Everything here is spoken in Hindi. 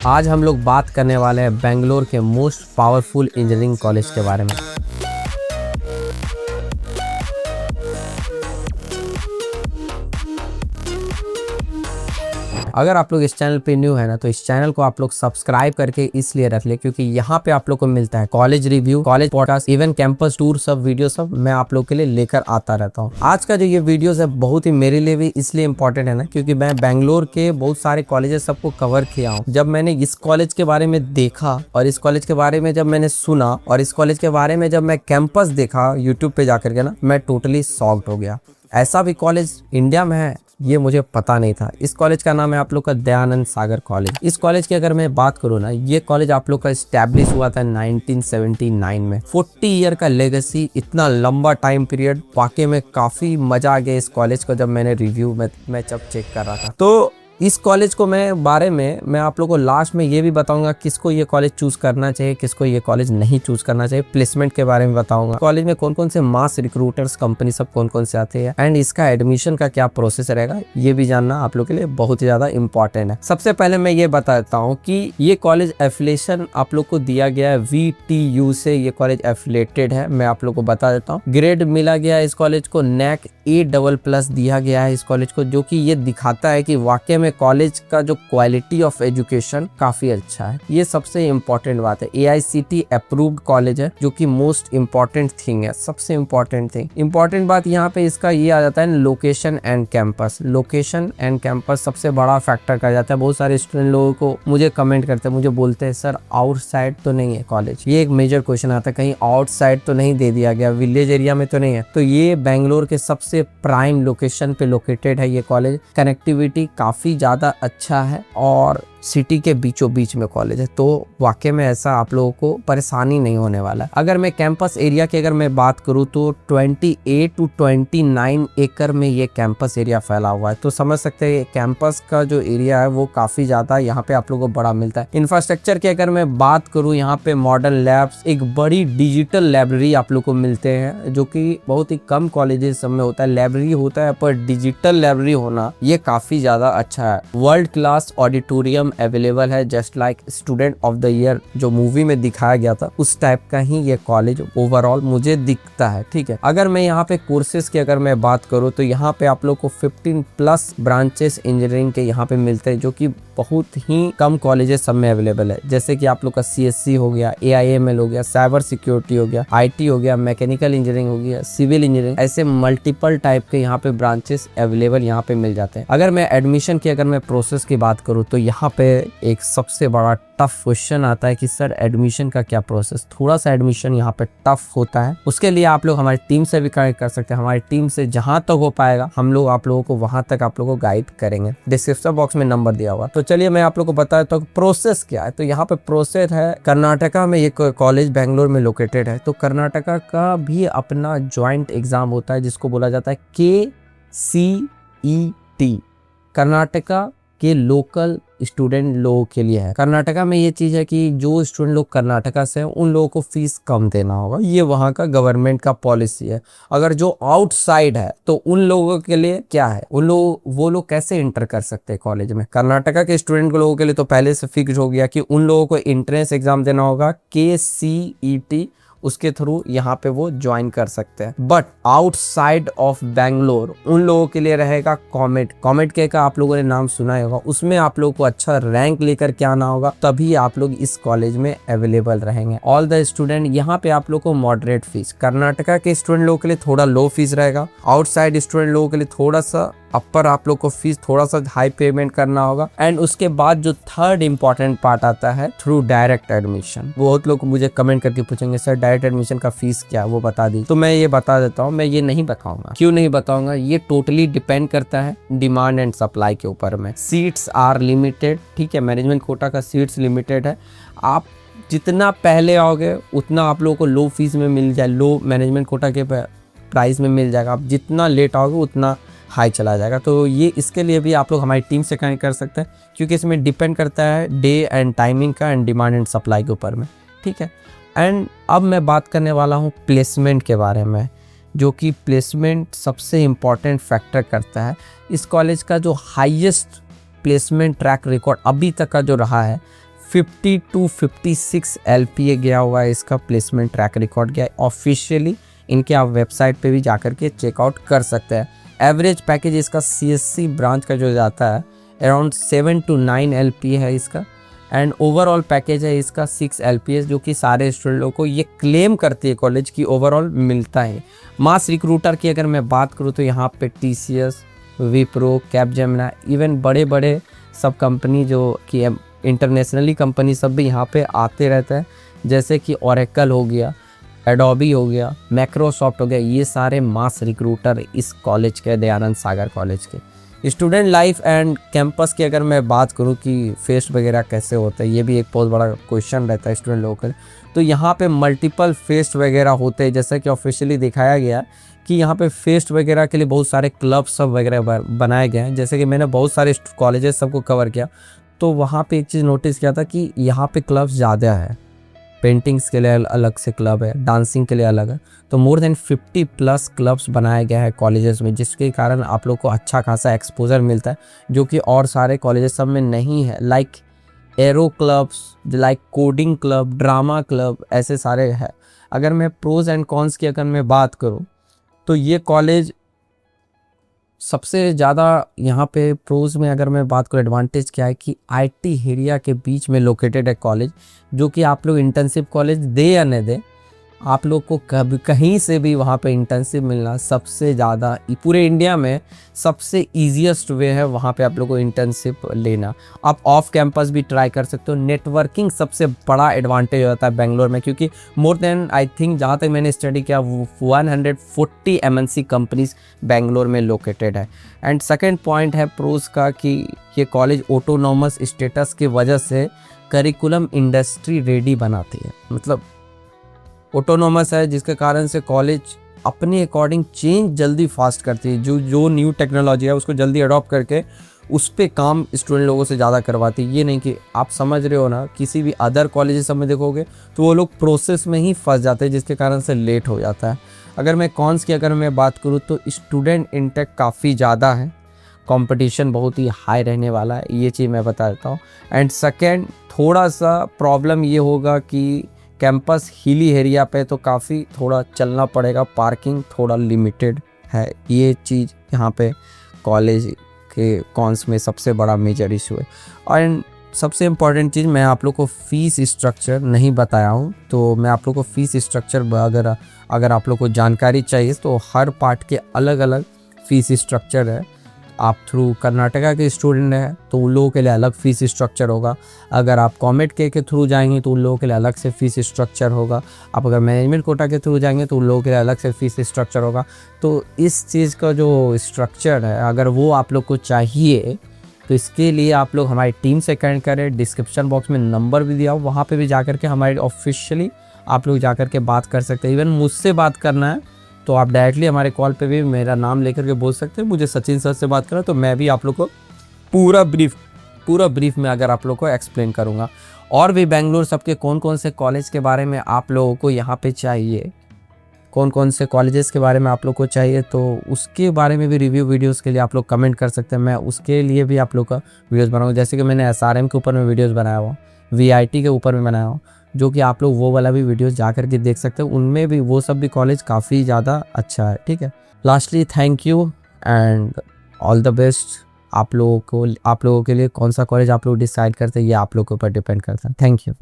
आज हम लोग बात करने वाले हैं बेंगलोर के मोस्ट पावरफुल इंजीनियरिंग कॉलेज के बारे में। अगर आप लोग इस चैनल पे न्यू है ना, तो इस चैनल को आप लोग सब्सक्राइब करके इसलिए रख ले क्योंकि यहाँ पे आप लोग को मिलता है college review, college podcast, even campus tour, सब वीडियो सब मैं आप लोग के लिए लेकर आता रहता हूँ। आज का जो ये वीडियोस है बहुत ही मेरे लिए भी इसलिए इम्पोर्टेंट है ना, क्योंकि मैं बेंगलोर के बहुत सारे कॉलेजेस सबको कवर किया हूँ। जब मैंने इस कॉलेज के बारे में देखा और इस कॉलेज के बारे में जब मैंने सुना और इस कॉलेज के बारे में जब मैं कैंपस देखा यूट्यूब पे जाकर के ना, मैं टोटली शॉक्ड हो गया। ऐसा भी कॉलेज इंडिया में है ये मुझे पता नहीं था। इस कॉलेज का नाम है आप लोग का दयानंद सागर कॉलेज। इस कॉलेज की अगर मैं बात करूँ ना, ये कॉलेज आप लोग का स्टैब्लिश हुआ था 1979 में। 40 ईयर का लेगेसी, इतना लंबा टाइम पीरियड, वाकई में काफी मजा आ गया इस कॉलेज को जब मैंने रिव्यू में मैं जब चेक कर रहा था। तो इस कॉलेज को मैं आप लोगों को लास्ट में ये भी बताऊंगा किसको ये कॉलेज चूज करना चाहिए, किसको ये कॉलेज नहीं चूज करना चाहिए। प्लेसमेंट के बारे में बताऊंगा, कॉलेज में कौन कौन से मास रिक्रूटर्स कंपनी सब कौन कौन से आते हैं एंड इसका एडमिशन का क्या प्रोसेस रहेगा, ये भी जानना आप लोग के लिए बहुत ही ज्यादा इंपॉर्टेंट है। सबसे पहले मैं ये बताता हूँ कि ये कॉलेज एफिलिएशन आप लोग को दिया गया है VTU से। ये कॉलेज एफिलेटेड है, मैं आप लोग को बता देता हूँ। ग्रेड मिला गया है इस कॉलेज को NAC A++ दिया गया है इस कॉलेज को, जो कि ये दिखाता है कि वाकई में कॉलेज का जो क्वालिटी ऑफ एजुकेशन काफी अच्छा है। ये सबसे इम्पोर्टेंट बात है। AICTE अप्रूव्ड कॉलेज है, जो कि मोस्ट इम्पोर्टेंट थिंग है, सबसे इम्पोर्टेंट थिंग। इम्पोर्टेंट बात यहाँ पे इसका ये आ जाता है location and campus. Location and campus सबसे बड़ा फैक्टर कहा जाता है। बहुत सारे स्टूडेंट लोगों को मुझे कमेंट करते हैं, मुझे बोलते हैं सर आउटसाइड तो नहीं है कॉलेज। ये एक मेजर क्वेश्चन आता है, कहीं आउटसाइड तो नहीं दे दिया गया, विलेज एरिया में तो नहीं है। तो ये बेंगलोर के सबसे प्राइम लोकेशन पे लोकेटेड है ये कॉलेज। कनेक्टिविटी काफी ज्यादा अच्छा है और सिटी के बीचों बीच में कॉलेज है, तो वाकई में ऐसा आप लोगों को परेशानी नहीं होने वाला है। अगर मैं कैंपस एरिया की अगर मैं बात करूँ तो 28 to 29 एकड़ में ये कैंपस एरिया फैला हुआ है। तो समझ सकते हैं कैंपस का जो एरिया है वो काफी ज्यादा यहाँ पे आप लोगों को बड़ा मिलता है। इंफ्रास्ट्रक्चर की अगर मैं बात करूँ, यहाँ पे मॉडर्न लैब्स, एक बड़ी डिजिटल लाइब्रेरी आप लोग को मिलते हैं, जो कि बहुत ही कम कॉलेजेस सब में होता है। लाइब्रेरी होता है पर डिजिटल लाइब्रेरी होना ये काफी ज्यादा अच्छा है। वर्ल्ड क्लास ऑडिटोरियम अवेलेबल है, just like student of the year जो मूवी में दिखाया गया था, उस टाइप का ही ये कॉलेज ओवरऑल मुझे दिखता है। ठीक है, अगर मैं यहाँ पे कोर्सेज की अगर मैं बात करूँ तो यहाँ पे आप लोग को 15+ ब्रांचेस इंजीनियरिंग के यहाँ पे मिलते हैं, जो कि बहुत ही कम कॉलेजेस सब में अवेलेबल है। जैसे कि आप लोग का CSC हो गया, AIML हो गया, साइबर सिक्योरिटी हो गया, IT हो गया, मैकेनिकल इंजीनियरिंग हो गया, सिविल इंजीनियरिंग, ऐसे मल्टीपल टाइप के यहाँ पे ब्रांचेस अवेलेबल यहाँ पे मिल जाते हैं। अगर मैं एडमिशन की अगर मैं प्रोसेस की बात करूँ तो यहाँ पे एक सबसे बड़ा टफ क्वेश्चन आता है कि सर एडमिशन का क्या प्रोसेस। थोड़ा सा एडमिशन यहाँ पे टफ होता है, उसके लिए आप लोग हमारी टीम से भी कनेक्ट कर सकते हैं। हमारी टीम से जहां तक हो पाएगा हम लोग आप लोगों को वहां तक आप लोगों को गाइड करेंगे। डिस्क्रिप्शन बॉक्स में नंबर दिया हुआ। तो चलिए मैं आप लोग को बता देता हूँ प्रोसेस क्या है। तो यहाँ पे प्रोसेस है, कर्नाटका में ये कॉलेज बेंगलोर में लोकेटेड है, तो कर्नाटका का भी अपना ज्वाइंट एग्जाम होता है जिसको बोला जाता है KCET। कर्नाटका के लोकल स्टूडेंट लोगों के लिए है। कर्नाटका में ये चीज है कि जो स्टूडेंट लोग कर्नाटका से हैं उन लोगों को फीस कम देना होगा, ये वहाँ का गवर्नमेंट का पॉलिसी है। अगर जो आउटसाइड है तो उन लोगों के लिए क्या है, वो लोग कैसे इंटर कर सकते हैं कॉलेज में। कर्नाटका के स्टूडेंट लोगों के लिए तो पहले से फिक्स हो गया कि उन लोगों को एंट्रेंस एग्जाम देना होगा KCET, उसके थ्रू यहाँ पे वो ज्वाइन कर सकते हैं। बट आउटसाइड ऑफ बेंगलोर उन लोगों के लिए रहेगा कॉमेट के का आप लोगों ने नाम सुना होगा। उसमें आप लोगों को अच्छा रैंक लेकर के आना होगा, तभी आप लोग इस कॉलेज में अवेलेबल रहेंगे। ऑल द स्टूडेंट यहाँ पे आप लोग को मॉडरेट फीस, कर्नाटका के स्टूडेंट लोगों के लिए थोड़ा लो फीस रहेगा, आउटसाइड स्टूडेंट लोगों के लिए थोड़ा सा अपर आप लोग को फीस थोड़ा सा हाई पेमेंट करना होगा। एंड उसके बाद जो थर्ड इंपॉर्टेंट पार्ट आता है थ्रू डायरेक्ट एडमिशन। बहुत लोग मुझे कमेंट करके पूछेंगे सर डायरेक्ट एडमिशन का फीस क्या है, वो बता दी। तो मैं ये बता देता हूँ, मैं ये नहीं बताऊंगा। क्यों नहीं बताऊंगा, ये टोटली डिपेंड करता है डिमांड एंड सप्लाई के ऊपर में। सीट्स आर लिमिटेड, ठीक है, मैनेजमेंट कोटा का सीट्स लिमिटेड है। आप जितना पहले आओगे उतना आप लोगों को लो फीस में मिल जाए, लो मैनेजमेंट कोटा के प्राइस में मिल जाएगा। आप जितना लेट आओगे उतना हाई चला जाएगा। तो ये इसके लिए भी आप लोग हमारी टीम से कनेक्ट कर सकते हैं, क्योंकि इसमें डिपेंड करता है डे एंड टाइमिंग का एंड डिमांड एंड सप्लाई के ऊपर में। ठीक है, एंड अब मैं बात करने वाला हूँ प्लेसमेंट के बारे में, जो कि प्लेसमेंट सबसे इम्पॉर्टेंट फैक्टर करता है। इस कॉलेज का जो हाईएस्ट प्लेसमेंट ट्रैक रिकॉर्ड अभी तक का जो रहा है 50 to 56 LPA गया हुआ है, इसका प्लेसमेंट ट्रैक रिकॉर्ड गया है ऑफिशियली। इनके आप वेबसाइट पे भी जाकर के चेकआउट कर सकते हैं। एवरेज पैकेज इसका CSC ब्रांच का जो जाता है अराउंड 7 to 9 LPA है इसका। एंड ओवरऑल पैकेज है इसका 6 LPS, जो कि सारे स्टूडेंटों को ये क्लेम करती है कॉलेज की ओवरऑल मिलता है। मास रिक्रूटर की अगर मैं बात करूँ तो यहाँ पे TCS, विप्रो, कैपजेमिनी, इवन बड़े बड़े सब कंपनी जो कि इंटरनेशनली कंपनी सब भी यहाँ पे आते रहते हैं, जैसे कि ओरेकल हो गया, एडोबी हो गया, माइक्रोसॉफ्ट हो गया। ये सारे मास रिक्रूटर इस कॉलेज के, दयानंद सागर कॉलेज के। स्टूडेंट लाइफ एंड कैंपस की अगर मैं बात करूँ कि फेस्ट वगैरह कैसे होता है, ये भी एक बहुत बड़ा क्वेश्चन रहता है स्टूडेंट लोगों का। तो यहाँ पे मल्टीपल फेस्ट वगैरह होते हैं, जैसा कि ऑफिशियली दिखाया गया कि यहाँ पे फेस्ट वगैरह के लिए बहुत सारे क्लब सब वगैरह बनाए गए हैं। जैसे कि मैंने बहुत सारे कॉलेजेस सबको कवर किया, तो वहाँ पे एक चीज़ नोटिस किया था कि यहाँ पे क्लब्स ज़्यादा है। पेंटिंग्स के लिए अलग से क्लब है, डांसिंग के लिए अलग है। तो मोर देन 50+ क्लब्स बनाया गया है कॉलेजेस में, जिसके कारण आप लोग को अच्छा खासा एक्सपोजर मिलता है, जो कि और सारे कॉलेजेस सब में नहीं है। Like arrow clubs, like coding club, drama club, ऐसे सारे हैं। अगर मैं प्रोज एंड कॉन्स की अगर मैं बात करूँ तो ये कॉलेज सबसे ज़्यादा यहाँ पे प्रोज में अगर मैं बात करूँ एडवांटेज क्या है कि IT एरिया के बीच में लोकेटेड है कॉलेज, जो कि आप लोग इंटर्नशिप कॉलेज दे या न दे, आप लोग को कभी कहीं से भी वहाँ पे इंटर्नशिप मिलना सबसे ज़्यादा पूरे इंडिया में सबसे ईजीएस्ट वे है वहाँ पे आप लोग को इंटर्नशिप लेना। आप ऑफ कैंपस भी ट्राई कर सकते हो। नेटवर्किंग सबसे बड़ा एडवांटेज होता है बेंगलोर में, क्योंकि मोर देन आई थिंक जहाँ तक मैंने स्टडी किया 140 MNC कंपनीज बेंगलोर में लोकेटेड है। एंड सेकेंड पॉइंट है प्रोज का कि ये कॉलेज ऑटोनॉमस स्टेटस की वजह से करिकुलम इंडस्ट्री रेडी बनाती है। मतलब ऑटोनॉमस है, जिसके कारण से कॉलेज अपने अकॉर्डिंग चेंज जल्दी फास्ट करती है। जो न्यू टेक्नोलॉजी है उसको जल्दी अडॉप्ट करके उस पर काम स्टूडेंट लोगों से ज़्यादा करवाती है। ये नहीं कि आप समझ रहे हो ना, किसी भी अदर कॉलेज सब में देखोगे तो वो लोग प्रोसेस में ही फंस जाते हैं, जिसके कारण से लेट हो जाता है। अगर मैं कॉन्स की अगर मैं बात करूँ तो स्टूडेंट इंटेक काफ़ी ज़्यादा है, कंपटीशन बहुत ही हाई रहने वाला है, ये चीज़ मैं बता देता हूँ। एंड सेकेंड, थोड़ा सा प्रॉब्लम ये होगा कि कैंपस हिली एरिया पे तो काफ़ी थोड़ा चलना पड़ेगा, पार्किंग थोड़ा लिमिटेड है। ये चीज़ यहाँ पे कॉलेज के कॉन्स में सबसे बड़ा मेजर इशू है। और सबसे इम्पॉर्टेंट चीज़, मैं आप लोग को फ़ीस स्ट्रक्चर नहीं बताया हूँ, तो मैं आप लोग को फ़ीस स्ट्रक्चर अगर आप लोग को जानकारी चाहिए तो हर पार्ट के अलग अलग फ़ीस स्ट्रक्चर है। आप थ्रू कर्नाटका के स्टूडेंट हैं तो उन लोगों के लिए अलग फ़ीस स्ट्रक्चर होगा। अगर आप कॉमेट के थ्रू जाएंगे तो उन लोगों के लिए अलग से फ़ीस स्ट्रक्चर होगा। आप अगर मैनेजमेंट कोटा के थ्रू जाएंगे तो उन लोगों के लिए अलग से फ़ीस स्ट्रक्चर होगा। तो इस चीज़ का जो स्ट्रक्चर है, अगर वो आप लोग को चाहिए तो इसके लिए आप लोग हमारी टीम से कनेक्ट करें। डिस्क्रिप्शन बॉक्स में नंबर भी दिया हो, वहाँ पर भी जा कर के हमारी ऑफिशियली आप लोग जा कर के बात कर सकते हैं। इवन मुझसे बात करना है तो आप डायरेक्टली हमारे कॉल पे भी मेरा नाम लेकर के बोल सकते हैं, मुझे सचिन सर से बात करना, तो मैं भी आप लोग को पूरा ब्रीफ में अगर आप लोग को एक्सप्लेन करूँगा। और भी बेंगलोर सबके कौन कौन से कॉलेज के बारे में आप लोगों को यहाँ पे चाहिए, कौन कौन से कॉलेजेस के बारे में आप लोग को चाहिए, तो उसके बारे में भी रिव्यू वीडियोस के लिए आप लोग कमेंट कर सकते हैं। मैं उसके लिए भी आप लोग का वीडियोज़ बनाऊँगा। जैसे कि मैंने SRM के ऊपर में वीडियोज़ बनाया हुआ, VIT के ऊपर में बनाया हुआ, जो कि आप लोग वो वाला भी वीडियोस जा कर के देख सकते हो। उनमें भी वो सब भी कॉलेज काफ़ी ज़्यादा अच्छा है। ठीक है, lastly thank you and all the best. आप लोगों के लिए कौन सा कॉलेज आप लोग डिसाइड करते हैं ये आप लोगों के ऊपर डिपेंड करता है। Thank you.